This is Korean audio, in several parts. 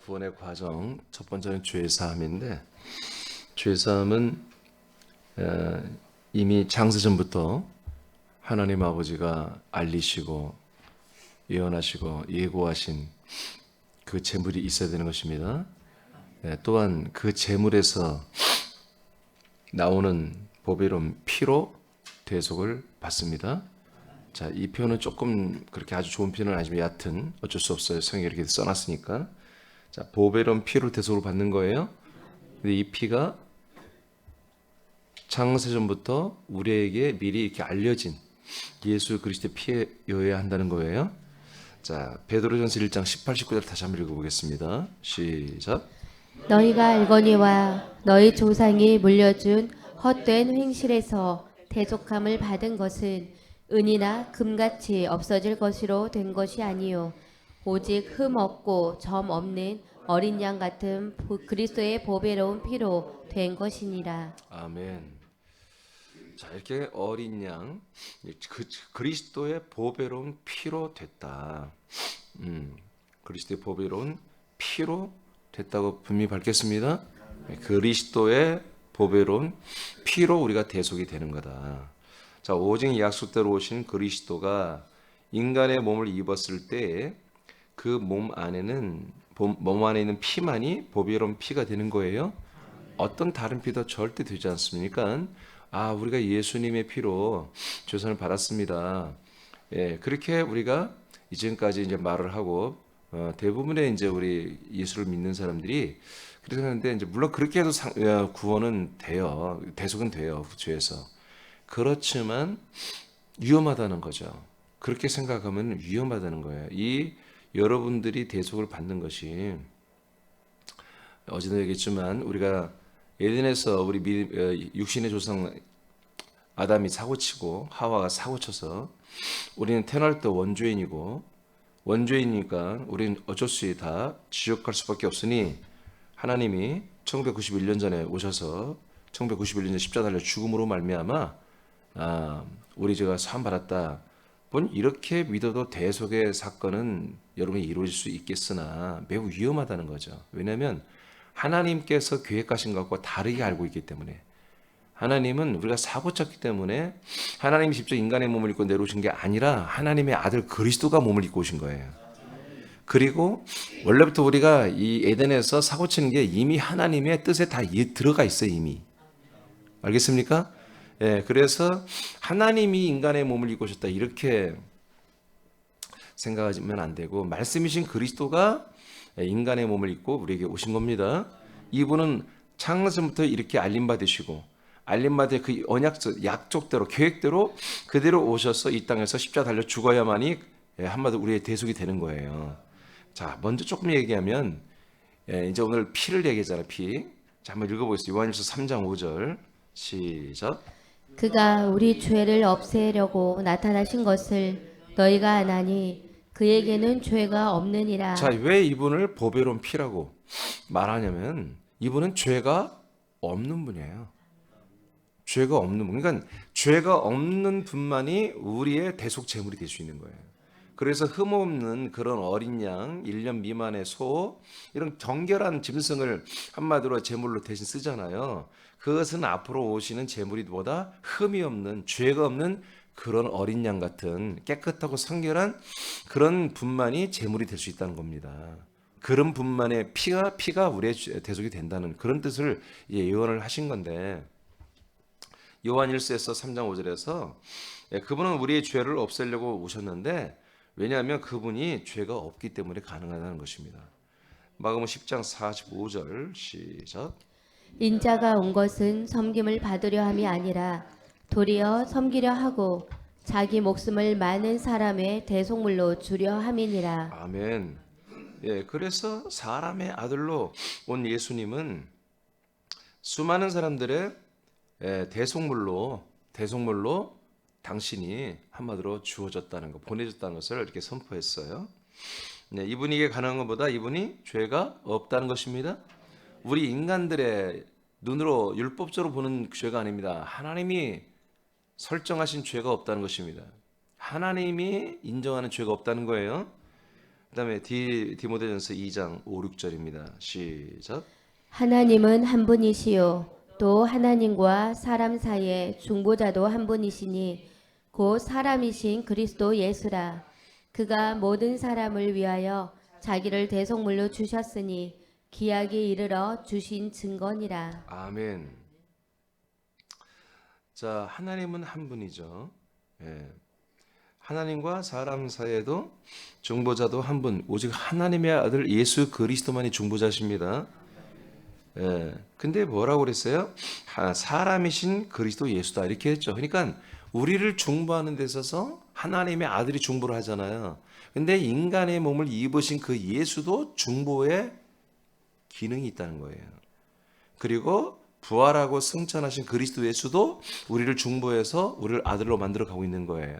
구원의 과정 첫 번째는 죄사함인데 죄사함은 이미 창세전부터 하나님 아버지가 알리시고 예언하시고 예고하신 그 재물이 있어야 되는 것입니다. 또한 그 재물에서 나오는 보배로운 피로 대속을 받습니다. 자, 이 표현은 조금 그렇게 아주 좋은 표현은 아니지만 얕은 어쩔 수 없어요. 성경에 이렇게 써놨으니까. 자, 보배로운 피로 대속을 받는 거예요. 근데 이 피가 창세전부터 우리에게 미리 이렇게 알려진 예수 그리스도의 피여야 한다는 거예요. 자, 베드로전서 1장 18, 19절 다시 한번 읽어보겠습니다. 시작. 너희가 알거니와 너희 조상이 물려준 헛된 행실에서 대속함을 받은 것은 은이나 금같이 없어질 것으로 된 것이 아니요 오직 흠 없고 점 없는 어린 양 같은 그리스도의 보배로운 피로 된 것이니라. 아멘. 자, 이렇게 어린 양 그리스도의 보배로운 피로 됐다. 그리스도의 보배로운 피로 됐다고 분명히 밝혔습니다. 그리스도의 보배로운 피로 우리가 대속이 되는 거다. 자, 오직 약속대로 오신 그리스도가 인간의 몸을 입었을 때 그 몸 안에는 몸 안에 있는 피만이 보배로운 피가 되는 거예요. 어떤 다른 피도 절대 되지 않습니까? 아, 우리가 예수님의 피로 조선을 받았습니다. 예, 그렇게 우리가 이전까지 이제 말을 하고 대부분의 이제 우리 예수를 믿는 사람들이 그렇게 하는데 이제 물론 그렇게 해도 구원은 돼요. 대속은 돼요. 그 죄에서. 그렇지만 위험하다는 거죠. 그렇게 생각하면 위험하다는 거예요. 이 여러분들이 대속을 받는 것이 어제도 얘기했지만 우리가 에덴에서 우리 육신의 조상 아담이 사고치고 하와가 사고쳐서 우리는 태어날 때 원죄인이고 원죄인이니까 우리는 어쩔 수 없이 다 지옥 갈 수밖에 없으니 하나님이 1991년 전에 오셔서 1991년 십자가 달려 죽음으로 말미암아 우리 죄가 사함 받았다. 본 이렇게 믿어도 대속의 사건은 여러분이 이루어질 수 있겠으나 매우 위험하다는 거죠. 왜냐하면 하나님께서 계획하신 것과 다르게 알고 있기 때문에 하나님은 우리가 사고 쳤기 때문에 하나님이 직접 인간의 몸을 입고 내려오신 게 아니라 하나님의 아들 그리스도가 몸을 입고 오신 거예요. 그리고 원래부터 우리가 이 에덴에서 사고 치는 게 이미 하나님의 뜻에 다 들어가 있어요. 이미. 알겠습니까? 예, 그래서 하나님이 인간의 몸을 입고 오셨다 이렇게 생각하시면 안 되고 말씀이신 그리스도가 인간의 몸을 입고 우리에게 오신 겁니다. 이분은 창세부터 이렇게 알림받으시고 알림받은 그 언약적 약속대로 계획대로 그대로 오셔서 이 땅에서 십자가 달려 죽어야만이 한마디로 우리의 대속이 되는 거예요. 자, 먼저 조금 얘기하면 이제 오늘 피를 얘기하잖아요. 피. 자, 한번 읽어보겠습니다. 요한일서 3장 5절 시작. 그가 우리 죄를 없애려고 나타나신 것을 너희가 아나니 그에게는 죄가 없느니라. 자, 왜 이분을 보배로운 피라고 말하냐면 이분은 죄가 없는 분이에요. 죄가 없는 분. 그러니까 죄가 없는 분만이 우리의 대속 제물이 될 수 있는 거예요. 그래서 흠없는 그런 어린 양, 1년 미만의 소, 이런 정결한 짐승을 한마디로 제물로 대신 쓰잖아요. 그것은 앞으로 오시는 제물이 보다 흠이 없는, 죄가 없는 그런 어린 양 같은 깨끗하고 성결한 그런 분만이 제물이 될 수 있다는 겁니다. 그런 분만의 피가 우리의 대속이 된다는 그런 뜻을 예언을 하신 건데 요한 1서에서 3장 5절에서 그분은 우리의 죄를 없애려고 오셨는데 왜냐하면 그분이 죄가 없기 때문에 가능하다는 것입니다. 마가복음 10장 45절 시작. 인자가 온 것은 섬김을 받으려 함이 아니라 도리어 섬기려 하고 자기 목숨을 많은 사람의 대속물로 주려 함이니라. 아멘. 예, 그래서 사람의 아들로 온 예수님은 수많은 사람들의 대속물로 당신이 한마디로 주어졌다는 것, 보내졌다는 것을 이렇게 선포했어요. 네, 이분이 이게 가능한 것보다 이분이 죄가 없다는 것입니다. 우리 인간들의 눈으로 율법적으로 보는 죄가 아닙니다. 하나님이 설정하신 죄가 없다는 것입니다. 하나님이 인정하는 죄가 없다는 거예요. 그다음에 디모데전서 2장 5, 6절입니다. 시작. 하나님은 한 분이시요 또 하나님과 사람 사이에 중보자도 한 분이시니 곧 사람이신 그리스도 예수라. 그가 모든 사람을 위하여 자기를 대속물로 주셨으니 기약에 이르러 주신 증거니라. 아멘. 자, 하나님은 한 분이죠. 예. 하나님과 사람 사이에도 중보자도 한 분, 오직 하나님의 아들 예수 그리스도만이 중보자십니다. 예. 근데 뭐라고 그랬어요? 사람이신 그리스도 예수다 이렇게 했죠. 그러니까 우리를 중보하는 데 있어서 하나님의 아들이 중보를 하잖아요. 근데 인간의 몸을 입으신 그 예수도 중보의 기능이 있다는 거예요. 그리고 부활하고 승천하신 그리스도 예수도 우리를 중보해서 우리를 아들로 만들어 가고 있는 거예요.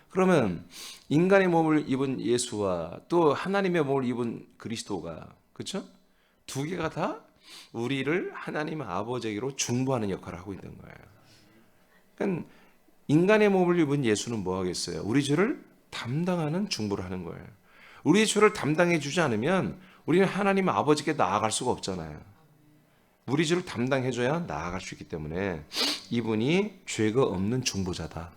그러면 인간의 몸을 입은 예수와 또 하나님의 몸을 입은 그리스도가, 그렇죠? 두 개가 다 우리를 하나님 아버지에게로 중보하는 역할을 하고 있는 거예요. 그러니까 인간의 몸을 입은 예수는 뭐 하겠어요? 우리 죄를 담당하는 중보를 하는 거예요. 우리의 죄를 담당해 주지 않으면 우리는 하나님 아버지께 나아갈 수가 없잖아요. 우리 죄를 담당해 줘야 나아갈 수 있기 때문에 이분이 죄가 없는 중보자다.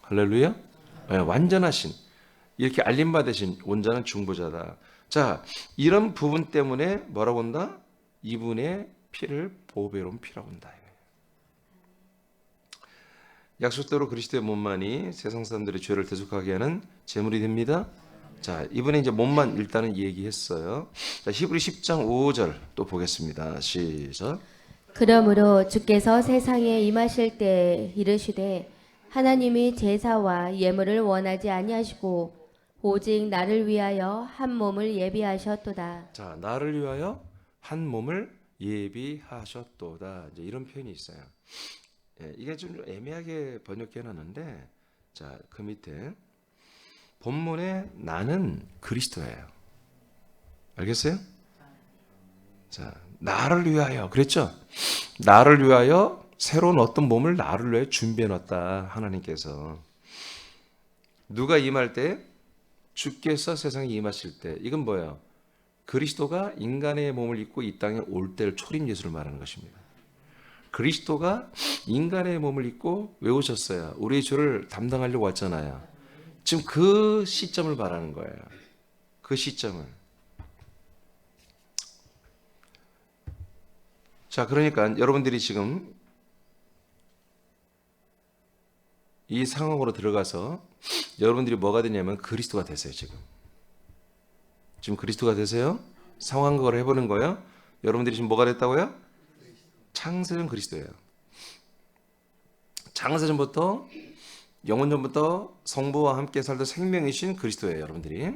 할렐루야. 네, 완전하신, 이렇게 알림받으신 온전한 중보자다. 자, 이런 부분 때문에 뭐라고 한다? 이분의 피를 보배로운 피라고 한다. 약속대로 그리스도의 몸만이 세상 사람들의 죄를 대속하게 하는 제물이 됩니다. 자, 이번에 이제 몸만 일단은 얘기했어요. 자, 히브리 10장 5절 또 보겠습니다. 시작. 그러므로 주께서 세상에 임하실 때 이르시되 하나님이 제사와 예물을 원하지 아니하시고 오직 나를 위하여 한 몸을 예비하셨도다. 자, 나를 위하여 한 몸을 예비하셨도다. 이제 이런 표현이 있어요. 예, 이게 좀 애매하게 번역해 놨는데, 자, 그 밑에 본문에 나는 그리스도예요. 알겠어요? 자, 나를 위하여 그랬죠? 나를 위하여 새로운 어떤 몸을 나를 위해 준비해 놨다. 하나님께서. 누가 임할 때? 주께서 세상에 임하실 때. 이건 뭐예요? 그리스도가 인간의 몸을 입고 이 땅에 올 때를 초림 예수를 말하는 것입니다. 그리스도가 인간의 몸을 입고 왜 오셨어요? 우리의 죄를 담당하려고 왔잖아요. 지금 그 시점을 말하는 거예요. 그 시점을. 자, 그러니까 여러분들이 지금 이 상황으로 들어가서 여러분들이 뭐가 되냐면 그리스도가 되세요. 지금 그리스도가 되세요. 상황극을 해보는 거예요. 여러분들이 지금 뭐가 됐다고요? 창세전 그리스도예요. 창세전부터 영원전부터 성부와 함께 살던 생명이신 그리스도예요. 여러분들이.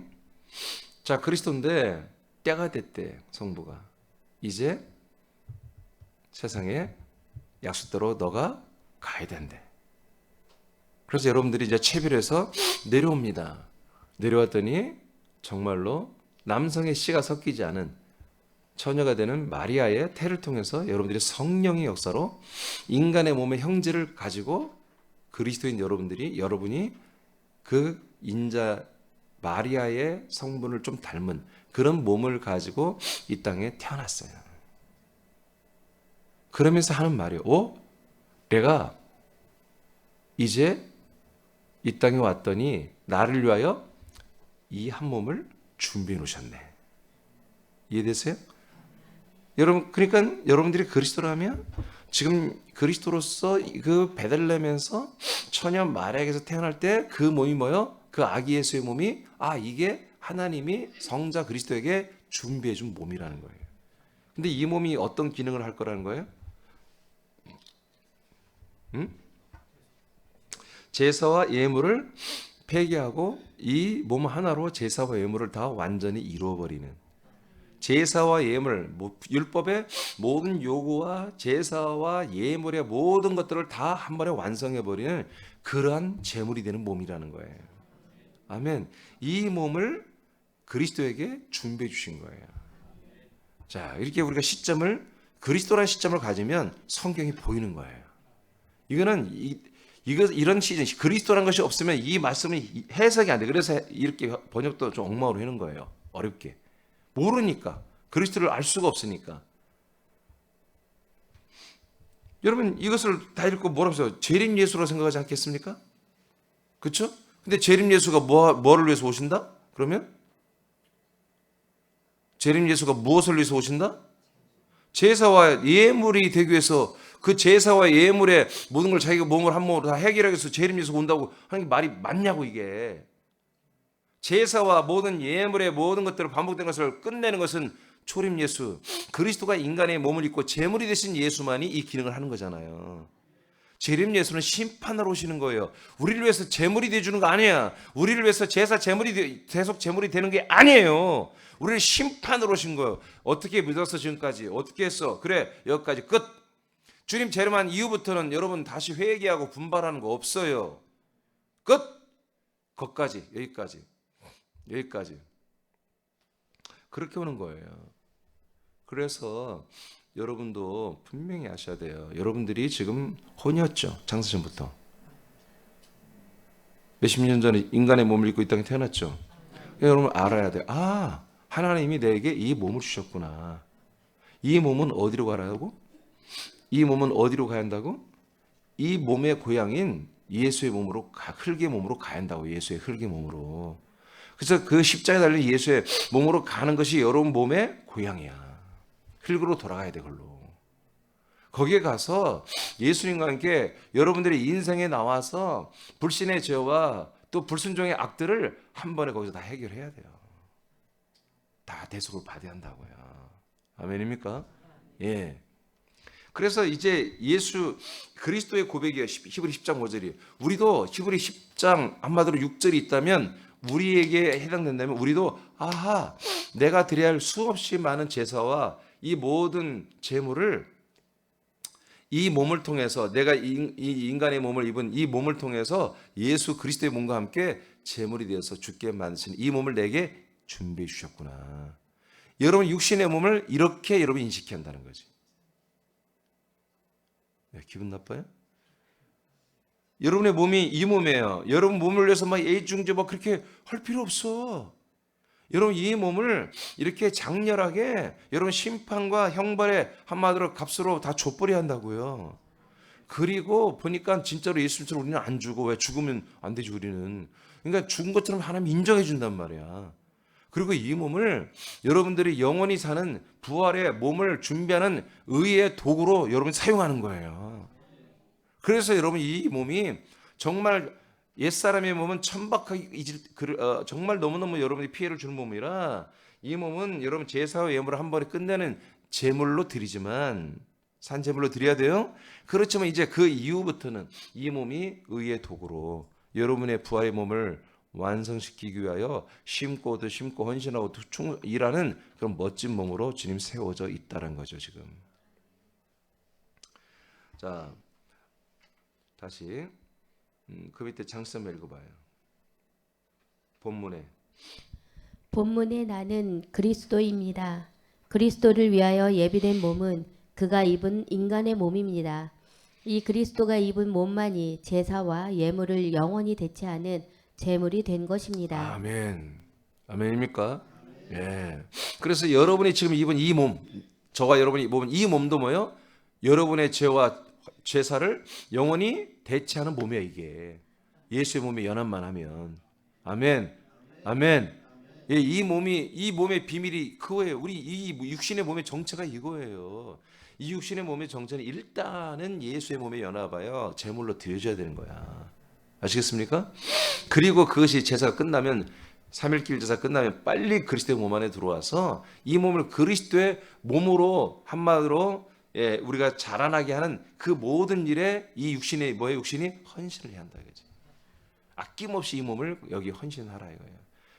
자, 그리스도인데 때가 됐대. 성부가. 이제 세상에 약속대로 너가 가야 된대. 그래서 여러분들이 이제 채비해서 내려옵니다. 내려왔더니 정말로 남성의 씨가 섞이지 않은 처녀가 되는 마리아의 태를 통해서 여러분들이 성령의 역사로 인간의 몸의 형질을 가지고 그리스도인 여러분이 그 인자 마리아의 성분을 좀 닮은 그런 몸을 가지고 이 땅에 태어났어요. 그러면서 하는 말이에요. 내가 이제 이 땅에 왔더니 나를 위하여 이 한 몸을 준비해 놓으셨네. 이해되세요? 여러분, 그러니까 여러분들이 그리스도라면 지금 그리스도로서 그 베들레헴에서 처녀 마리아에게서 태어날 때 그 몸이 뭐요? 그 아기 예수의 몸이 이게 하나님이 성자 그리스도에게 준비해 준 몸이라는 거예요. 근데 이 몸이 어떤 기능을 할 거라는 거예요? 제사와 예물을 폐기하고 이 몸 하나로 제사와 예물을 다 완전히 이루어버리는, 제사와 예물, 율법의 모든 요구와 제사와 예물의 모든 것들을 다 한 번에 완성해버리는 그러한 제물이 되는 몸이라는 거예요. 아멘. 이 몸을 그리스도에게 준비해 주신 거예요. 자, 이렇게 우리가 그리스도라는 시점을 가지면 성경이 보이는 거예요. 이거는 이런 시즌 그리스도라는 것이 없으면 이 말씀은 해석이 안 돼. 그래서 이렇게 번역도 좀 엉망으로 해놓은 거예요. 어렵게. 모르니까. 그리스도를 알 수가 없으니까. 여러분 이것을 다 읽고 뭐라고 써요? 재림 예수라고 생각하지 않겠습니까? 그렇죠? 근데 재림 예수가 뭐를 위해서 오신다? 그러면 재림 예수가 무엇을 위해서 오신다? 제사와 예물이 되기 위해서 그 제사와 예물의 모든 걸 자기가 몸을 한 몸으로 다 해결하기 위해서 재림 예수가 온다고 하는 게 말이 맞냐고 이게. 제사와 모든 예물의 모든 것들을 반복된 것을 끝내는 것은 초림 예수, 그리스도가 인간의 몸을 입고 제물이 되신 예수만이 이 기능을 하는 거잖아요. 재림 예수는 심판하러 오시는 거예요. 우리를 위해서 제물이 되주는 거 아니야. 우리를 위해서 제사 제물이 계속 제물이 되는 게 아니에요. 우리를 심판으로 오신 거예요. 어떻게 믿었어 지금까지? 어떻게 했어? 그래 여기까지 끝. 주님 재림한 이후부터는 여러분 다시 회개하고 분발하는 거 없어요. 끝. 거기까지 여기까지 그렇게 오는 거예요. 그래서 여러분도 분명히 아셔야 돼요. 여러분들이 지금 혼이었죠. 장사전부터 몇십 년 전에 인간의 몸을 입고 이 땅에 태어났죠. 여러분 알아야 돼요. 아, 하나님이 내게 이 몸을 주셨구나. 이 몸은 어디로 가라고? 이 몸은 어디로 가야 한다고? 이 몸의 고향인 예수의 몸으로 흙의 몸으로 가야 한다고. 예수의 흙의 몸으로. 그래서 그 십자가에 달린 예수의 몸으로 가는 것이 여러분 몸의 고향이야. 흙으로 돌아가야 돼. 그걸로. 거기에 가서 예수님과 함께 여러분들의 인생에 나와서 불신의 죄와 또 불순종의 악들을 한 번에 거기서 다 해결해야 돼요. 다 대속을 받아야 한다고요. 아멘입니까? 예. 그래서 이제 예수 그리스도의 고백이에요. 히브리 10장 5절이. 우리도 히브리 10장 한마디로 6절이 있다면 우리에게 해당된다면 우리도 아하 내가 드려야 할 수없이 많은 제사와 이 모든 제물을 이 몸을 통해서 내가 이 인간의 몸을 입은 이 몸을 통해서 예수 그리스도의 몸과 함께 제물이 되어서 죽게 만드신 이 몸을 내게 준비해 주셨구나. 여러분 육신의 몸을 이렇게 여러분 인식해야 한다는 거지. 기분 나빠요? 여러분의 몸이 이 몸이에요. 여러분 몸을 위해서 막 애중제 막 그렇게 할 필요 없어. 여러분 이 몸을 이렇게 장렬하게 여러분 심판과 형벌의 한마디로 값으로 다 줬버려야 한다고요. 그리고 보니까 진짜로 예수님처럼 우리는 안 죽어. 왜 죽으면 안 되지 우리는. 그러니까 죽은 것처럼 하나님 인정해 준단 말이야. 그리고 이 몸을 여러분들이 영원히 사는 부활의 몸을 준비하는 의의 도구로 여러분이 사용하는 거예요. 그래서 여러분 이 몸이 정말 옛사람의 몸은 천박하게 정말 너무너무 여러분이 피해를 주는 몸이라 이 몸은 여러분 제사와 예물을 한 번에 끝내는 제물로 드리지만 산제물로 드려야 돼요. 그렇지만 이제 그 이후부터는 이 몸이 의의 도구로 여러분의 부활의 몸을 완성시키기 위하여 심고도 심고 헌신하고 일하는 그런 멋진 몸으로 주님 세워져 있다는 거죠 지금. 자 다시 그 밑에 장점 읽어봐요. 본문에 나는 그리스도입니다. 그리스도를 위하여 예비된 몸은 그가 입은 인간의 몸입니다. 이 그리스도가 입은 몸만이 제사와 예물을 영원히 대체하는 제물이 된 것입니다. 아멘. 아멘입니까? 예. 그래서 여러분이 지금 입은 이 몸, 저와 여러분이 입은 이 몸도 뭐요? 여러분의 죄와 제사를 영원히 대체하는 몸이야 이게. 예수의 몸에 연합만 하면. 아멘. 아멘. 예, 이 몸의 비밀이 그거예요. 우리 이 육신의 몸의 정체가 이거예요. 이 육신의 몸의 정체는 일단은 예수의 몸에 연합하여 제물로 드려줘야 되는 거야. 아시겠습니까? 그리고 그것이 제사가 끝나면 3일길 제사 끝나면 빨리 그리스도의 몸 안에 들어와서 이 몸을 그리스도의 몸으로 한마디로 예, 우리가 자라나게 하는 그 모든 일에 이 육신이 뭐의 육신이 헌신을 해야 한다 이거지. 아낌없이 이 몸을 여기 헌신하라 이거예요.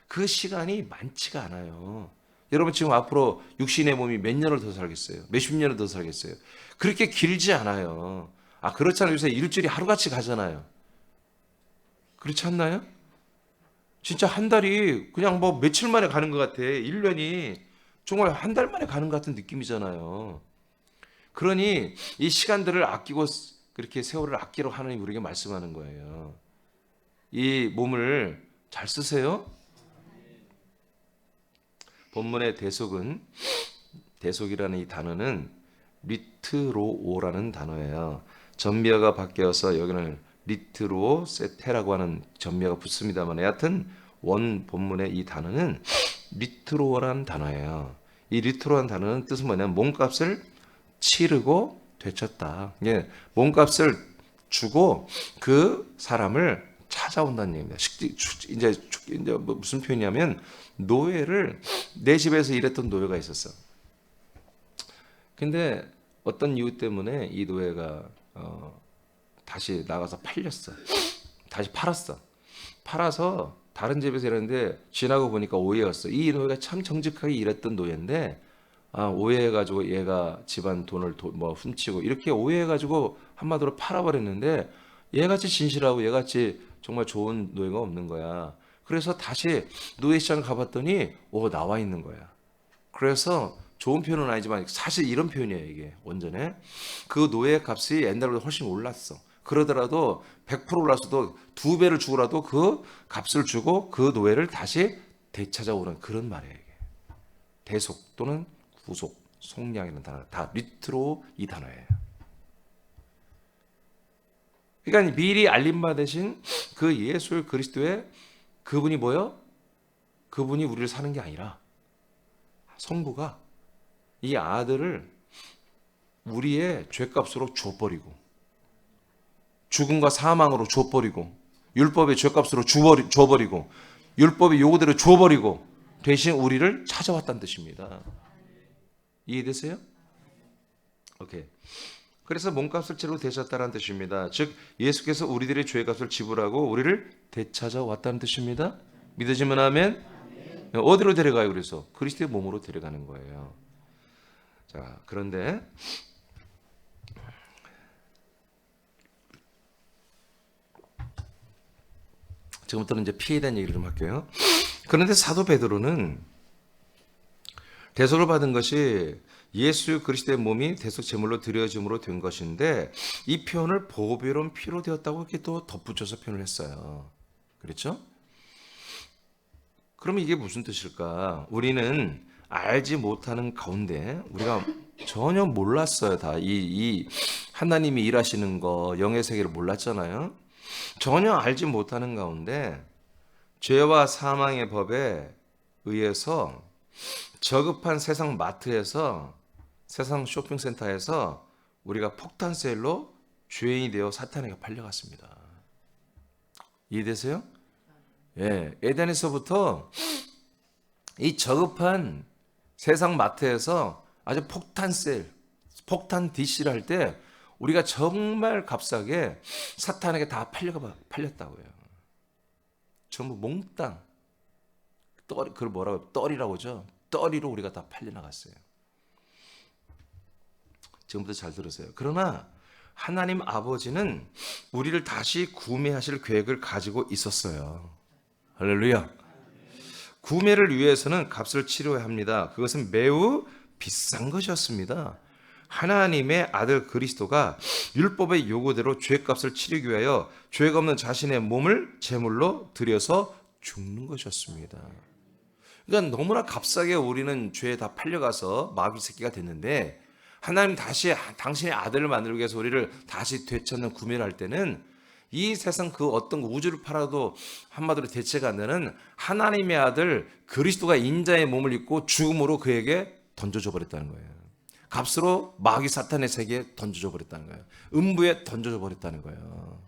그 시간이 많지가 않아요. 여러분 지금 앞으로 육신의 몸이 몇 년을 더 살겠어요? 몇십 년을 더 살겠어요? 그렇게 길지 않아요. 아 그렇잖아요. 요새 일주일이 하루같이 가잖아요. 그렇지 않나요? 진짜 한 달이 그냥 뭐 며칠 만에 가는 것 같아. 1년이 정말 한 달 만에 가는 것 같은 느낌이잖아요. 그러니 이 시간들을 아끼고 그렇게 세월을 아끼라고 하나님 우리에게 말씀하는 거예요. 이 몸을 잘 쓰세요. 본문의 대속이라는 이 단어는 리트로오라는 단어예요. 전미어가 바뀌어서 여기는 리트로 세테라고 하는 전미어가 붙습니다만 여하튼 원 본문의 이 단어는 리트로라는 단어예요. 이 리트로라는 단어는 뜻은 뭐냐면 몸값을 치르고 되찾다. 예, 몸값을 주고 그 사람을 찾아온다는 얘기입니다. 이제 무슨 표현이냐면 노예를 내 집에서 일했던 노예가 있었어. 근데 어떤 이유 때문에 이 노예가 다시 나가서 팔렸어. 다시 팔았어. 팔아서 다른 집에서 일했는데 지나고 보니까 오해였어. 이 노예가 참 정직하게 일했던 노예인데 오해해가지고 얘가 집안 돈을 훔치고 이렇게 오해해가지고 한마디로 팔아버렸는데 얘같이 진실하고 얘같이 정말 좋은 노예가 없는 거야. 그래서 다시 노예 시장 가봤더니 나와 있는 거야. 그래서 좋은 표현은 아니지만 사실 이런 표현이에요. 이게 원전에 그 노예 값이 옛날보다 훨씬 올랐어. 그러더라도 100% 올랐어도 2배를 주고라도 그 값을 주고 그 노예를 다시 되찾아오는 그런 말이에요. 이게. 대속 또는 구속, 속량이라는 단어 다 리트로 이 단어예요. 그러니까 미리 알림받으신 그 예수 그리스도의 그분이 뭐요? 그분이 우리를 사는 게 아니라 성부가 이 아들을 우리의 죄값으로 줘버리고 죽음과 사망으로 줘버리고 율법의 죄값으로 줘버리고 율법의 요구대로 줘버리고 대신 우리를 찾아왔다는 뜻입니다. 이해되세요? 오케이. 그래서 몸값을 치르고 되셨다는 뜻입니다. 즉 예수께서 우리들의 죄값을 지불하고 우리를 되찾아왔다는 뜻입니다. 믿어지면 아멘. 어디로 데려가요? 그래서 그리스도의 몸으로 데려가는 거예요. 자, 그런데 지금부터는 이제 피에 대한 얘기를 좀 할게요. 그런데 사도 베드로는 대속을 받은 것이 예수 그리스도의 몸이 대속 제물로 드려짐으로 된 것인데 이 표현을 보배로운 피로 되었다고 이렇게 또 덧붙여서 표현을 했어요. 그렇죠? 그러면 이게 무슨 뜻일까? 우리는 알지 못하는 가운데 우리가 전혀 몰랐어요. 다 이 하나님이 일하시는 거 영의 세계를 몰랐잖아요. 전혀 알지 못하는 가운데 죄와 사망의 법에 의해서 저급한 세상 마트에서 세상 쇼핑센터에서 우리가 폭탄 세일로 죄인이 되어 사탄에게 팔려갔습니다. 이해되세요? 예, 에덴에서부터 이 저급한 세상 마트에서 아주 폭탄 세일, 폭탄 DC를 할 때 우리가 정말 값싸게 사탄에게 다 팔렸다고요. 전부 몽땅 그걸 뭐라고 떨이라고 하죠. 떨이로 우리가 다 팔려나갔어요. 지금부터 잘 들으세요. 그러나 하나님 아버지는 우리를 다시 구매하실 계획을 가지고 있었어요. 할렐루야. 구매를 위해서는 값을 치러야 합니다. 그것은 매우 비싼 것이었습니다. 하나님의 아들 그리스도가 율법의 요구대로 죄값을 치르기 위하여 죄가 없는 자신의 몸을 제물로 드려서 죽는 것이었습니다. 그러니까 너무나 값싸게 우리는 죄에 다 팔려가서 마귀 새끼가 됐는데 하나님 다시 당신의 아들을 만들기 위해서 우리를 다시 되찾는 구매를 할 때는 이 세상 그 어떤 우주를 팔아도 한마디로 대체가 안 되는 하나님의 아들 그리스도가 인자의 몸을 입고 죽음으로 그에게 던져줘 버렸다는 거예요. 값으로 마귀 사탄의 세계에 던져줘 버렸다는 거예요. 음부에 던져줘 버렸다는 거예요.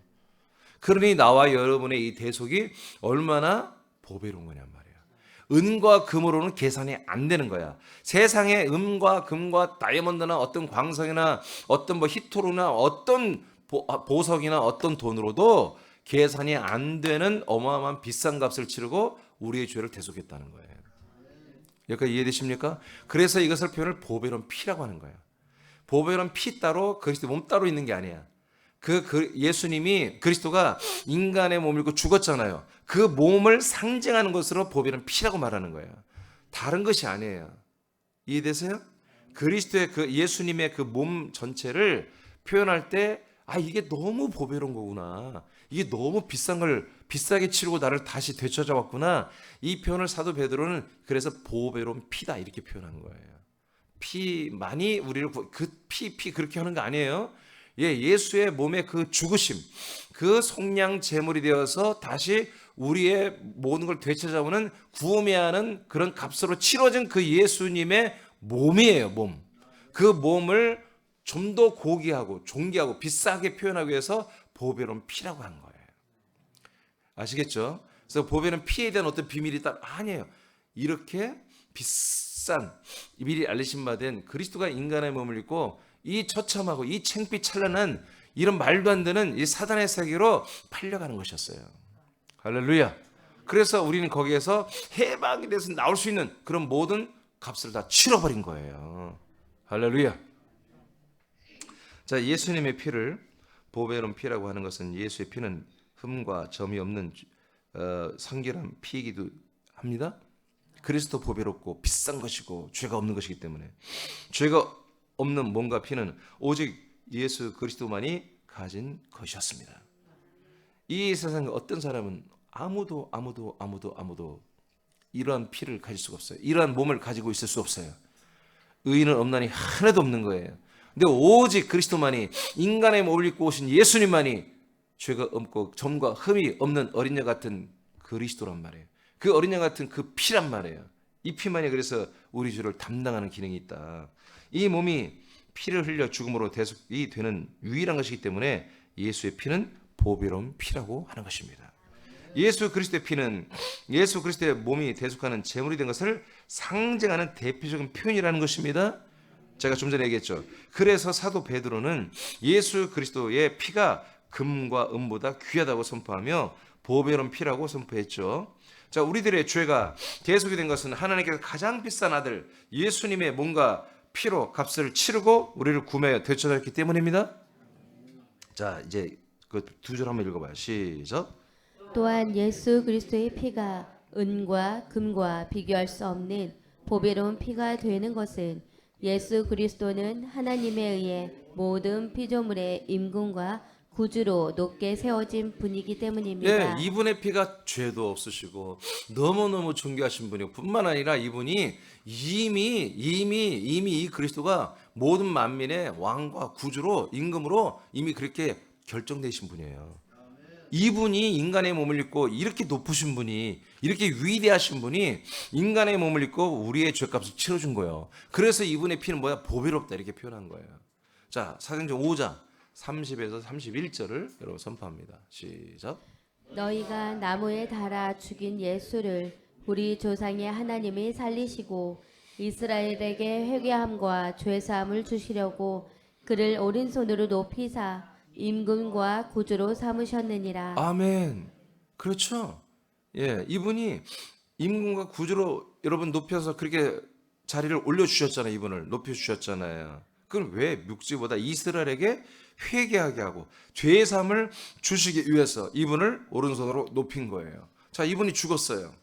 그러니 나와 여러분의 이 대속이 얼마나 보배로운 거냔 말이에요. 은과 금으로는 계산이 안 되는 거야. 세상에 은과 금과 다이아몬드나 어떤 광석이나 어떤 히토르나 어떤 보석이나 어떤 돈으로도 계산이 안 되는 어마어마한 비싼 값을 치르고 우리의 죄를 대속했다는 거예요. 여기까지 이해되십니까? 그래서 이것을 표현을 보배로운 피라고 하는 거예요. 보배로운 피 따로 그리스도 몸 따로 있는 게 아니야. 예수님이 그리스도가 인간의 몸을 입고 죽었잖아요. 그 몸을 상징하는 것으로 보배로운 피라고 말하는 거예요. 다른 것이 아니에요. 이해되세요? 그리스도의 예수님의 그 몸 전체를 표현할 때 이게 너무 보배로운 거구나. 이게 너무 비싼 걸 비싸게 치르고 나를 다시 되찾아왔구나. 이 표현을 사도 베드로는 그래서 보배로운 피다 이렇게 표현한 거예요. 피만이 우리를 피 그렇게 하는 거 아니에요. 예수의 몸의 그 죽으심, 그 속량 제물이 되어서 다시 우리의 모든 걸 되찾아오는 구원하는 그런 값으로 치러진 그 예수님의 몸이에요. 몸. 그 몸을 좀 더 고귀하고 존귀하고 비싸게 표현하기 위해서 보배로운 피라고 한 거예요. 아시겠죠? 그래서 보배는 피에 대한 어떤 비밀이 아니에요. 이렇게 비싼 미리 알리신 바 된 그리스도가 인간의 몸을 입고 이 처참하고 이 창피 찬란한 이런 말도 안 되는 이 사단의 세계로 팔려가는 것이었어요. 할렐루야. 그래서 우리는 거기에서 해방이 돼서 나올 수 있는 그런 모든 값을 다 치러버린 거예요. 할렐루야. 자, 예수님의 피를 보배로운 피라고 하는 것은 예수의 피는 흠과 점이 없는 성결한 피이기도 합니다. 그리스도 보배롭고 비싼 것이고 죄가 없는 것이기 때문에 죄가 없는 몸과 피는 오직 예수 그리스도만이 가진 것이었습니다. 이 세상 어떤 사람은 아무도 이러한 피를 가질 수가 없어요. 이러한 몸을 가지고 있을 수 없어요. 의인은 없나니 하나도 없는 거예요. 근데 오직 그리스도만이 인간의 몸을 입고 오신 예수님만이 죄가 없고 점과 흠이 없는 어린 양 같은 그리스도란 말이에요. 그 어린 양 같은 그 피란 말이에요. 이 피만이 그래서 우리 죄를 담당하는 기능이 있다. 이 몸이 피를 흘려 죽음으로 대속이 되는 유일한 것이기 때문에 예수의 피는 보배로운 피라고 하는 것입니다. 예수 그리스도의 피는 예수 그리스도의 몸이 대속하는 제물이 된 것을 상징하는 대표적인 표현이라는 것입니다. 제가 좀 전에 얘기했죠. 그래서 사도 베드로는 예수 그리스도의 피가 금과 은보다 귀하다고 선포하며 보배로운 피라고 선포했죠. 자, 우리들의 죄가 대속이 된 것은 하나님께서 가장 비싼 아들 예수님의 몸과 피로 값을 치르고 우리를 구매하여 되찾았기 때문입니다. 자, 이제 그 두 줄 한번 읽어봐요. 시작. 또한 예수 그리스도의 피가 은과 금과 비교할 수 없는 보배로운 피가 되는 것은 예수 그리스도는 하나님에 의해 모든 피조물의 임금과 구주로 높게 세워진 분이기 때문입니다. 예, 이분의 피가 죄도 없으시고 너무너무 존귀하신 분이고 뿐만 아니라 이분이 이미 이 그리스도가 모든 만민의 왕과 구주로 임금으로 이미 그렇게 결정되신 분이에요. 이분이 인간의 몸을 입고 이렇게 높으신 분이 이렇게 위대하신 분이 인간의 몸을 입고 우리의 죄값을 치러준 거예요. 그래서 이분의 피는 뭐야? 보배롭다 이렇게 표현한 거예요. 자, 사도행전 5장 30에서 31절을 여러분 선포합니다. 시작. 너희가 나무에 달아 죽인 예수를 우리 조상의 하나님이 살리시고 이스라엘에게 회개함과 죄사함을 주시려고 그를 오른손으로 높이사 임금과 구주로 삼으셨느니라. 아멘. 그렇죠. 예, 이분이 임금과 구주로 여러분 높여서 그렇게 자리를 올려주셨잖아요. 이분을 높여주셨잖아요. 그럼 왜 묵지보다 이스라엘에게 회개하게 하고 죄사함을 주시기 위해서 이분을 오른손으로 높인 거예요. 자, 이분이 죽었어요.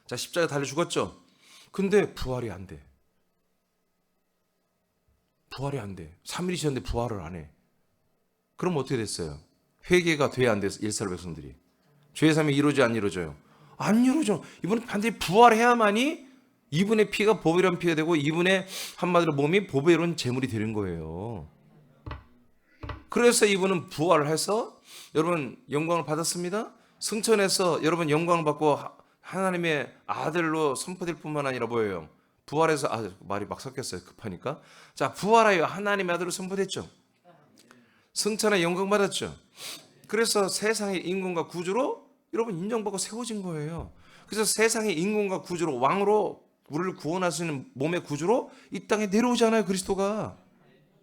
자, 십자가에 달려 죽었죠. 근데 부활이 안 돼. 부활이 안 돼. 3일이 지났는데 부활을 안 해. 그럼 어떻게 됐어요? 회개가 돼야 안 돼서 이스라엘 백성들이 죄사함이 이루어져 안 이루어져요? 안 이루어져. 이분은 반드시 부활해야만이 이분의 피가 보배로운 피가 되고 이분의 한마디로 몸이 보배로운 제물이 되는 거예요. 그래서 이분은 부활을 해서 여러분 영광을 받았습니다. 승천해서 여러분 영광을 받고 하나님의 아들로 선포될 뿐만 아니라 뭐예요? 부활해서 말이 막 섞였어요. 급하니까. 자, 부활하여 하나님의 아들로 선포됐죠. 승천에 영광 받았죠. 그래서 세상의 임금과 구주로 여러분 인정받고 세워진 거예요. 그래서 세상의 임금과 구주로 왕으로 우리를 구원하시는 몸의 구주로 이 땅에 내려오잖아요. 그리스도가.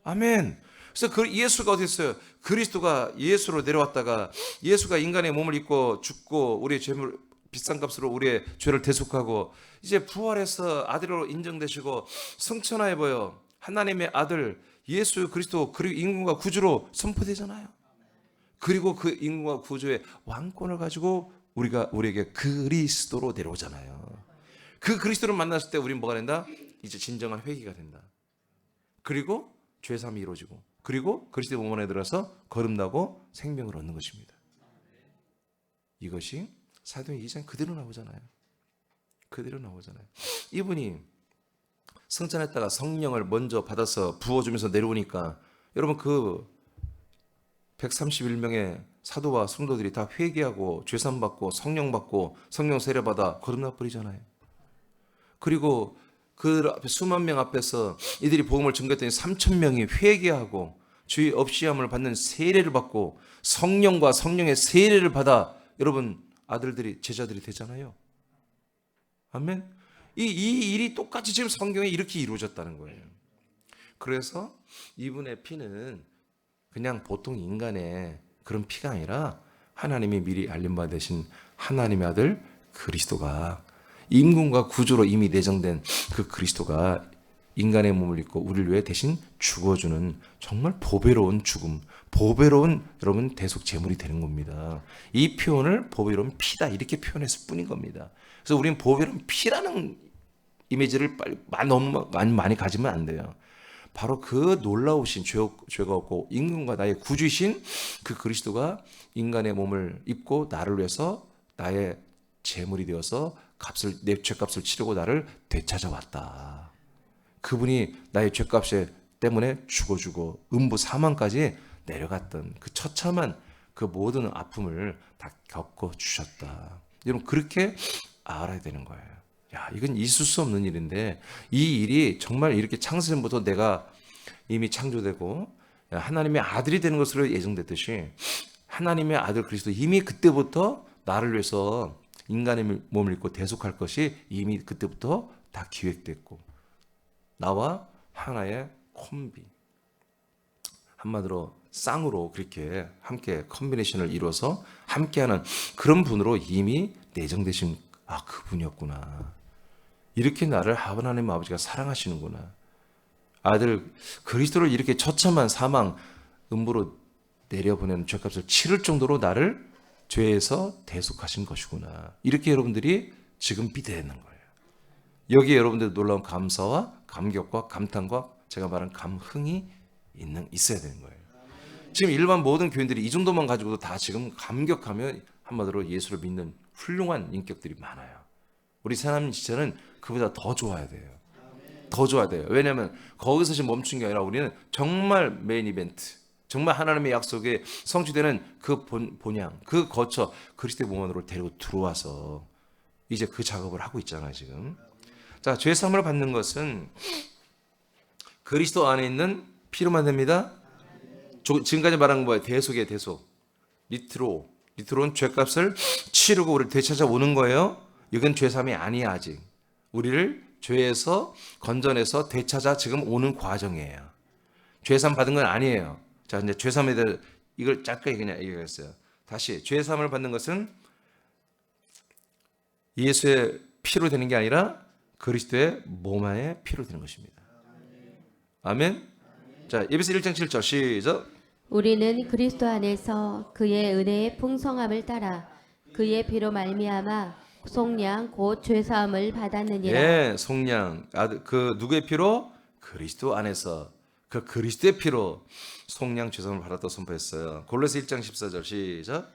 아멘. 그래서 그 예수가 어디 있어요? 그리스도가 예수로 내려왔다가 예수가 인간의 몸을 입고 죽고 우리의 죄물 비싼 값으로 우리의 죄를 대속하고 이제 부활해서 아들로 인정되시고 승천하여 보여 하나님의 아들 예수 그리스도 그리고 임금과 구주로 선포되잖아요. 그리고 그 임금과 구주의 왕권을 가지고 우리에게 그리스도로 내려오잖아요. 그 그리스도를 만났을 때 우리는 뭐가 된다? 이제 진정한 회개가 된다. 그리고 죄사함이 이루어지고 그리고 그리스도의 몸 안에 들어서 거듭나고 생명을 얻는 것입니다. 이것이 사도행 2장 그대로 나오잖아요. 그대로 나오잖아요. 이분이 승천했다가 성령을 먼저 받아서 부어주면서 내려오니까 여러분 그 131명의 사도와 성도들이 다 회개하고 죄산 받고 성령 받고 성령 세례 받아 거듭나 버리잖아요. 그리고 그 앞에 수만 명 앞에서 이들이 복음을 전개했더니 3,000명이 회개하고 주의 없이함을 받는 세례를 받고 성령과 성령의 세례를 받아 여러분 아들들이 제자들이 되잖아요. 아멘. 이 일이 똑같이 지금 성경에 이렇게 이루어졌다는 거예요. 그래서 이분의 피는 그냥 보통 인간의 그런 피가 아니라 하나님이 미리 알림 받으신 하나님의 아들 그리스도가 임금과 구주로 이미 내정된 그 그리스도가 인간의 몸을 입고 우리를 위해 대신 죽어주는 정말 보배로운 죽음, 보배로운 여러분 대속 제물이 되는 겁니다. 이 표현을 보배로운 피다 이렇게 표현했을 뿐인 겁니다. 그래서 우리는 보배로운 피라는 이미지를 너무 많이 가지면 안 돼요. 바로 그 놀라우신 죄가 없고 임금과 나의 구주이신 그 그리스도가 인간의 몸을 입고 나를 위해서 나의 제물이 되어서 내 죄값을 치르고 나를 되찾아왔다. 그분이 나의 죄값 때문에 죽어주고 음부 사망까지 내려갔던 그 처참한 그 모든 아픔을 다 겪어 주셨다. 여러분 그렇게 알아야 되는 거예요. 야, 이건 있을 수 없는 일인데 이 일이 정말 이렇게 창세전부터 내가 이미 창조되고 하나님의 아들이 되는 것으로 예정됐듯이 하나님의 아들 그리스도 이미 그때부터 나를 위해서 인간의 몸을 입고 대속할 것이 이미 그때부터 다 기획됐고 나와 하나의 콤비 한마디로 쌍으로 그렇게 함께 컨비네이션을 이루어서 함께하는 그런 분으로 이미 내정되신 그분이었구나. 이렇게 나를 하나님 아버지가 사랑하시는구나. 아들 그리스도를 이렇게 처참한 사망 음부로 내려보내는 죄값을 치를 정도로 나를 죄에서 대속하신 것이구나. 이렇게 여러분들이 지금 믿어야 되는 거예요. 여기에 여러분들 놀라운 감사와 감격과 감탄과 제가 말한 감흥이 있어야 되는 거예요. 지금 일반 모든 교인들이 이 정도만 가지고도 다 지금 감격하며 한마디로 예수를 믿는 훌륭한 인격들이 많아요. 우리 사람 지체는 그보다 더 좋아야 돼요. 더 좋아야 돼요. 왜냐하면 거기서 지금 멈춘 게 아니라 우리는 정말 메인 이벤트, 정말 하나님의 약속에 성취되는 그 본향, 그 거쳐 그리스도의 몸 안으로 데리고 들어와서 이제 그 작업을 하고 있잖아요, 지금. 자, 죄 사함을 받는 것은 그리스도 안에 있는 피로만 됩니다. 지금까지 말한 건 뭐예요? 대속이에요, 대속. 리트로는 죄값을 치르고 우리를 되찾아오는 거예요. 이건 죄 사함이 아니야, 아직. 우리를 죄에서 건져내서 되찾아 지금 오는 과정이에요. 죄 사함 받은 건 아니에요. 자, 이제 죄 사함에 대해 이걸 짧게 그냥 얘기했어요. 다시 죄 사함을 받는 것은 예수의 피로 되는 게 아니라 그리스도의 몸 안에 피로 되는 것입니다. 아멘. 자, 에베소 1장 7절 시작. 우리는 그리스도 안에서 그의 은혜의 풍성함을 따라 그의 피로 말미암아 속량 곧 죄사함을 받았느니라. 예, 속량. 그 누구의 피로? 그리스도 안에서 그 그리스도의 피로 속량 죄사함을 받았다고 선포했어요. 골로새 1장 14절 시작.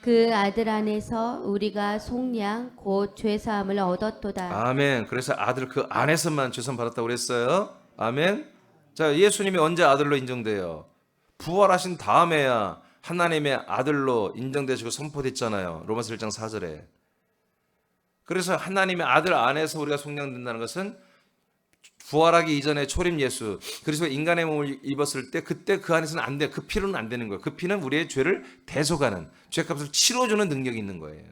그 아들 안에서 우리가 속량 곧 죄사함을 얻었도다. 아멘. 그래서 아들 그 안에서만 죄사함 받았다고 그랬어요. 아멘. 자, 예수님이 언제 아들로 인정돼요? 부활하신 다음에야 하나님의 아들로 인정되시고 선포됐잖아요. 로마서 1장 4절에. 그래서 하나님의 아들 안에서 우리가 속량된다는 것은 부활하기 이전에 초림 예수, 그래서 인간의 몸을 입었을 때 그때 그 안에서는 안 돼. 그 피로는 안 되는 거예요. 그 피는 우리의 죄를 대속하는, 죄값을 치러주는 능력이 있는 거예요.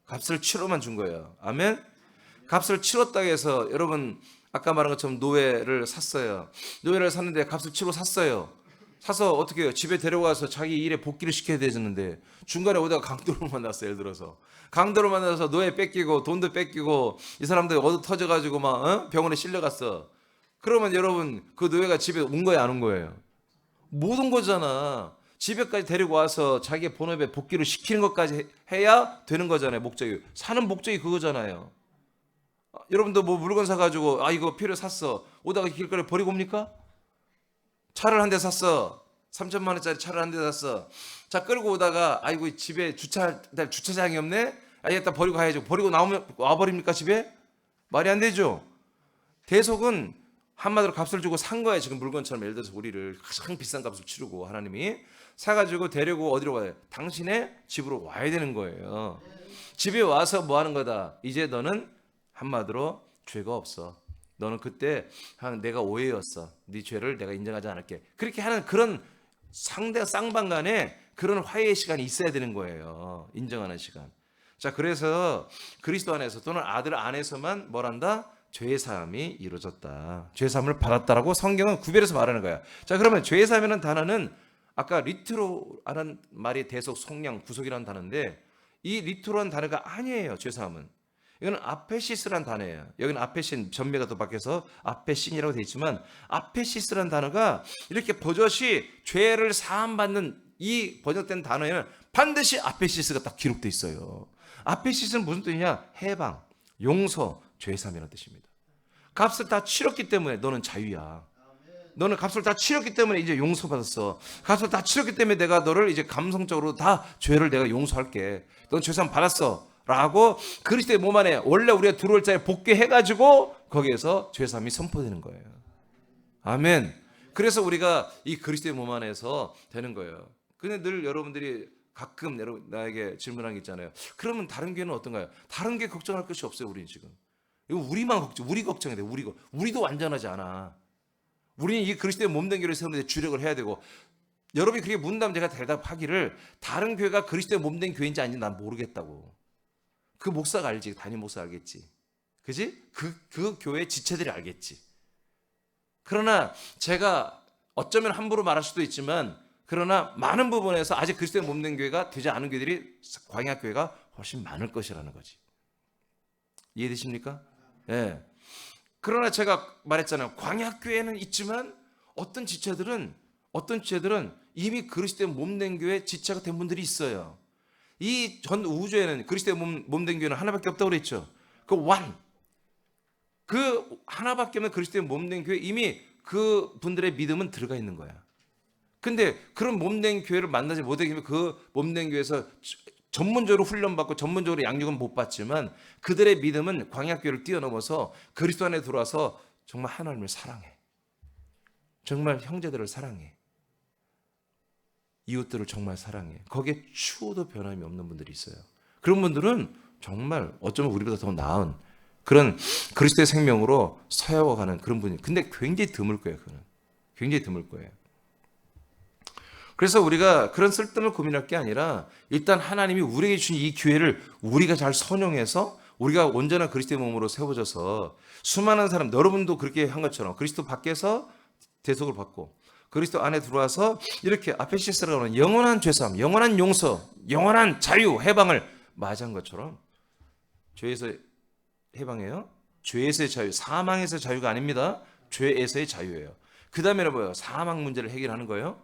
값을 치러만 준 거예요. 아멘. 값을 치렀다고 해서 여러분 아까 말한 것처럼 노예를 샀어요. 노예를 샀는데 값을 치러 샀어요. 사서 어떻게 해요? 집에 데려가서 자기 일에 복귀를 시켜야 되는데 중간에 오다가 강도를 만났어요. 예를 들어서 강도를 만나서 노예 뺏기고 돈도 뺏기고 이 사람들 얻어 터져가지고 막 병원에 실려갔어. 그러면 여러분 그 노예가 집에 온 거예요? 안 온 거예요? 못 온 거잖아. 집에까지 데리고 와서 자기의 본업에 복귀를 시키는 것까지 해야 되는 거잖아요. 목적이. 사는 목적이 그거잖아요. 여러분도 뭐 물건 사가지고 이거 필요 샀어. 오다가 길거리에 버리고 옵니까? 차를 한 대 샀어. 3천만 원짜리 차를 한 대 샀어. 자, 끌고 오다가 아이고 집에 주차장이 없네. 아, 일단 버리고 가야죠. 버리고 나오면 와버립니까 집에? 말이 안 되죠. 대속은 한마디로 값을 주고 산 거야. 지금 물건처럼 예를 들어서 우리를 가장 비싼 값을 치르고 하나님이 사가지고 데리고 어디로 가요? 당신의 집으로 와야 되는 거예요. 집에 와서 뭐 하는 거다? 이제 너는 한마디로 죄가 없어. 너는 그때 내가 오해였어. 네 죄를 내가 인정하지 않을게. 그렇게 하는 그런 상대 쌍방간에 그런 화해의 시간이 있어야 되는 거예요. 인정하는 시간. 자, 그래서 그리스도 안에서 또는 아들 안에서만 뭘 한다? 죄의 사함이 이루어졌다. 죄의 사함을 받았다라고 성경은 구별해서 말하는 거야. 자, 그러면 죄의 사함이라는 단어는 아까 리트로라는 말이 대속, 속량, 구속이라는 단어인데 이 리트로라는 단어가 아니에요. 죄의 사함은. 이거는 아페시스라는 단어예요. 여기는 아페신 전매가 또 바뀌어서 아페신이라고 되어 있지만 아페시스라는 단어가 이렇게 버젓이 죄를 사함받는 이 번역된 단어에는 반드시 아페시스가 딱 기록되어 있어요. 아페시스는 무슨 뜻이냐? 해방, 용서, 죄의 사함이라는 뜻입니다. 값을 다 치렀기 때문에 너는 자유야. 너는 값을 다 치렀기 때문에 이제 용서받았어. 값을 다 치렀기 때문에 내가 너를 이제 감성적으로 다 죄를 내가 용서할게. 넌 죄사함 받았어. 라고 그리스도의 몸 안에 원래 우리가 들어올 자에 복귀해가지고 거기에서 죄사함이 선포되는 거예요. 아멘. 그래서 우리가 이 그리스도의 몸 안에서 되는 거예요. 근데 늘 여러분들이 가끔 나에게 질문한 게 있잖아요. 그러면 다른 교회는 어떤가요? 다른 교회 걱정할 것이 없어요. 우리는 지금. 이거 우리 걱정해야 돼. 우리도 완전하지 않아. 우리는 이 그리스도의 몸된 교회를 세우는데 주력을 해야 되고, 여러분이 그렇게 묻는다면 제가 대답하기를 다른 교회가 그리스도의 몸된 교회인지 아닌지 난 모르겠다고. 그 목사가 알지. 담임 목사 알겠지. 그지? 그 교회 지체들이 알겠지. 그러나 제가 어쩌면 함부로 말할 수도 있지만, 그러나 많은 부분에서 아직 그리스도의 몸된 교회가 되지 않은 교회들이 광야 교회가 훨씬 많을 것이라는 거지. 이해되십니까? 예. 그러나 제가 말했잖아요. 광야 교회는 있지만 어떤 지체들은 이미 그리스도의 몸된 교회 지체가 된 분들이 있어요. 이 전 우주에는 그리스도의 몸된 교회는 하나밖에 없다고 그랬죠. 그 하나밖에 없는 그리스도의 몸된 교회, 이미 그 분들의 믿음은 들어가 있는 거야. 근데 그런 몸된 교회를 만나지 못하게 되면 그 몸된 교회에서 전문적으로 훈련받고 전문적으로 양육은 못 받지만 그들의 믿음은 광야교회를 뛰어넘어서 그리스도 안에 들어와서 정말 하나님을 사랑해. 정말 형제들을 사랑해. 이웃들을 정말 사랑해. 거기에 추호도 변함이 없는 분들이 있어요. 그런 분들은 정말 어쩌면 우리보다 더 나은 그런 그리스도의 생명으로 서야워가는 그런 분이. 근데 굉장히 드물 거예요. 그는 굉장히 드물 거예요. 그래서 우리가 그런 쓸데없는 고민할 게 아니라 일단 하나님이 우리에게 주신 이 기회를 우리가 잘 선용해서 우리가 온전한 그리스도의 몸으로 세워져서 수많은 사람, 여러분도 그렇게 한 것처럼 그리스도 밖에서 대속을 받고 그리스도 안에 들어와서 이렇게 아페시스라고 하는 영원한 죄사함, 영원한 용서, 영원한 자유, 해방을 맞이한 것처럼 죄에서 해방해요. 죄에서의 자유, 사망에서의 자유가 아닙니다. 죄에서의 자유예요. 그 다음에는 뭐예요? 사망 문제를 해결하는 거예요.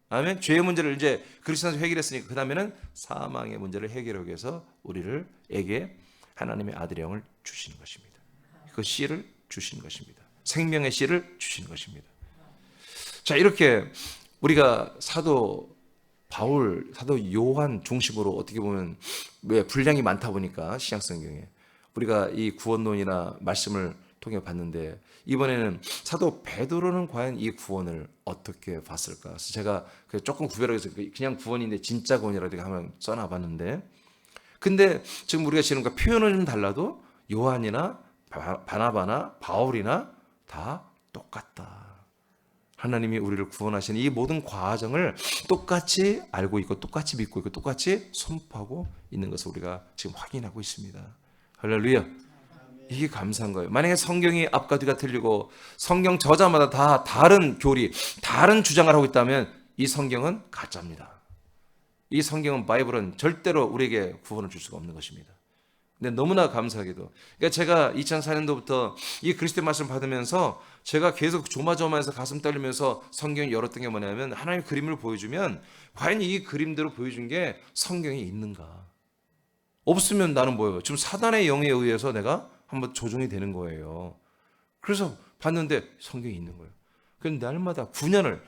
아멘. 죄의 문제를 이제 그리스도 안에서 해결했으니까 그 다음에는 사망의 문제를 해결하기 위해서 우리에게 하나님의 아들의 영을 주시는 것입니다. 그 씨를 주시는 것입니다. 생명의 씨를 주시는 것입니다. 자, 이렇게 우리가 사도 바울, 사도 요한 중심으로 어떻게 보면 왜 분량이 많다 보니까 신약성경에 우리가 이 구원론이나 말씀을 통해 봤는데 이번에는 사도 베드로는 과연 이 구원을 어떻게 봤을까? 그래서 제가 조금 구별해서 그냥 구원인데 진짜 구원이라고 한번 써놔봤는데, 근데 지금 우리가 지금 표현은 좀 달라도 요한이나 바나바나 바울이나 다 똑같다. 하나님이 우리를 구원하시는 이 모든 과정을 똑같이 알고 있고 똑같이 믿고 있고 똑같이 선포하고 있는 것을 우리가 지금 확인하고 있습니다. 할렐루야. 이게 감사한 거예요. 만약에 성경이 앞과 뒤가 틀리고 성경 저자마다 다 다른 교리, 다른 주장을 하고 있다면 이 성경은 가짜입니다. 이 성경은 바이블은 절대로 우리에게 구원을 줄 수가 없는 것입니다. 근데 너무나 감사하게도, 그러니까 제가 2004년도부터 이 그리스도의 말씀을 받으면서 제가 계속 조마조마해서 가슴 떨리면서 성경을 열었던 게 뭐냐면, 하나님의 그림을 보여주면 과연 이 그림대로 보여준 게 성경에 있는가? 없으면 나는 뭐예요? 지금 사단의 영에 의해서 내가 한번 조종이 되는 거예요. 그래서 봤는데 성경이 있는 거예요. 그래서 날마다 9년을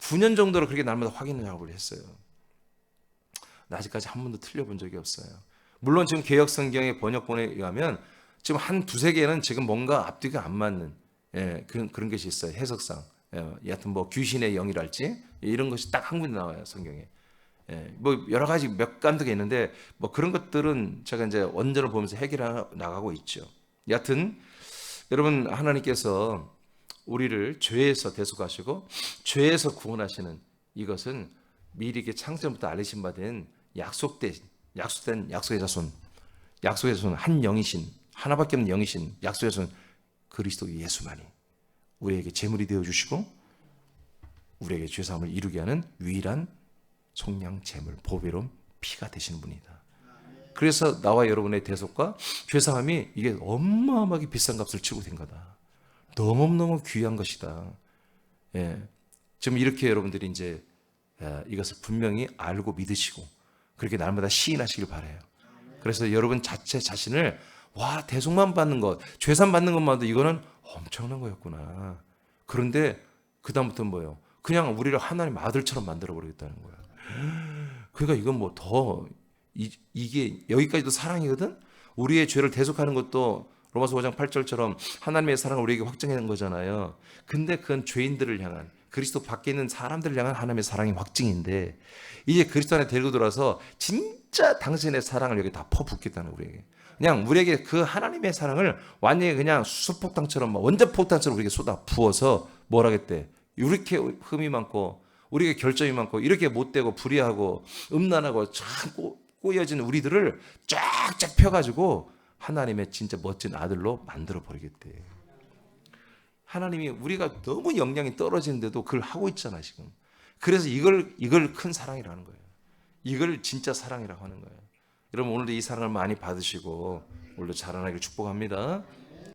9년 정도로 그렇게 날마다 확인 작업을 했어요. 아직까지 한 번도 틀려본 적이 없어요. 물론 지금 개혁 성경의 번역본에 의하면 지금 한 두세 개는 지금 뭔가 앞뒤가 안 맞는 그런 것이 있어요. 해석상. 여하튼 뭐 귀신의 영이랄지 이런 것이 딱 한 군데 나와요. 성경에. 뭐 여러 가지 몇 간도가 있는데 뭐 그런 것들은 제가 이제 원전을 보면서 해결해 나가고 있죠. 여하튼 여러분 하나님께서 우리를 죄에서 대속하시고 죄에서 구원하시는 이것은 미리 창세부터 알리신 바 된 약속된 약속의 자손 한 영이신 하나밖에 없는 영이신 약속의 자손 그리스도 예수만이 우리에게 제물이 되어 주시고 우리에게 죄 사함을 이루게 하는 유일한 속량 제물 보배로운 피가 되시는 분이다. 그래서 나와 여러분의 대속과 죄 사함이 이게 어마어마하게 비싼 값을 치고 된 거다. 너무너무 귀한 것이다. 지금 이렇게 여러분들이 이제 이것을 분명히 알고 믿으시고 그렇게 날마다 시인하시길 바라요. 그래서 여러분 자신을 와 대속만 받는 것, 죄산 받는 것만도 이거는 엄청난 거였구나. 그런데 그 다음부터는 뭐예요? 그냥 우리를 하나님 아들처럼 만들어 버리겠다는 거야. 그러니까 이건 뭐 더 이게 여기까지도 사랑이거든. 우리의 죄를 대속하는 것도 로마서 5장 8절처럼 하나님의 사랑을 우리에게 확증하는 거잖아요. 근데 그건 죄인들을 향한 그리스도 밖에 있는 사람들을 향한 하나님의 사랑이 확증인데 이제 그리스도 안에 데리고 들어와서 진짜 당신의 사랑을 여기 다 퍼붓겠다는 우리에게. 그냥 우리에게 그 하나님의 사랑을 완전히 그냥 수소폭탄처럼 원자폭탄처럼 우리에게 쏟아 부어서 뭘 하겠대. 이렇게 흠이 많고 우리에게 결점이 많고 이렇게 못되고 불의하고 음란하고 참 꼬여진 우리들을 쫙쫙 펴가지고 하나님의 진짜 멋진 아들로 만들어 버리겠대. 하나님이 우리가 너무 영향이 떨어지는데도 그걸 하고 있잖아 지금. 그래서 이걸 큰 사랑이라는 거예요. 이걸 진짜 사랑이라고 하는 거예요. 여러분 오늘도 이 사랑을 많이 받으시고 오늘도 자라나기를 축복합니다.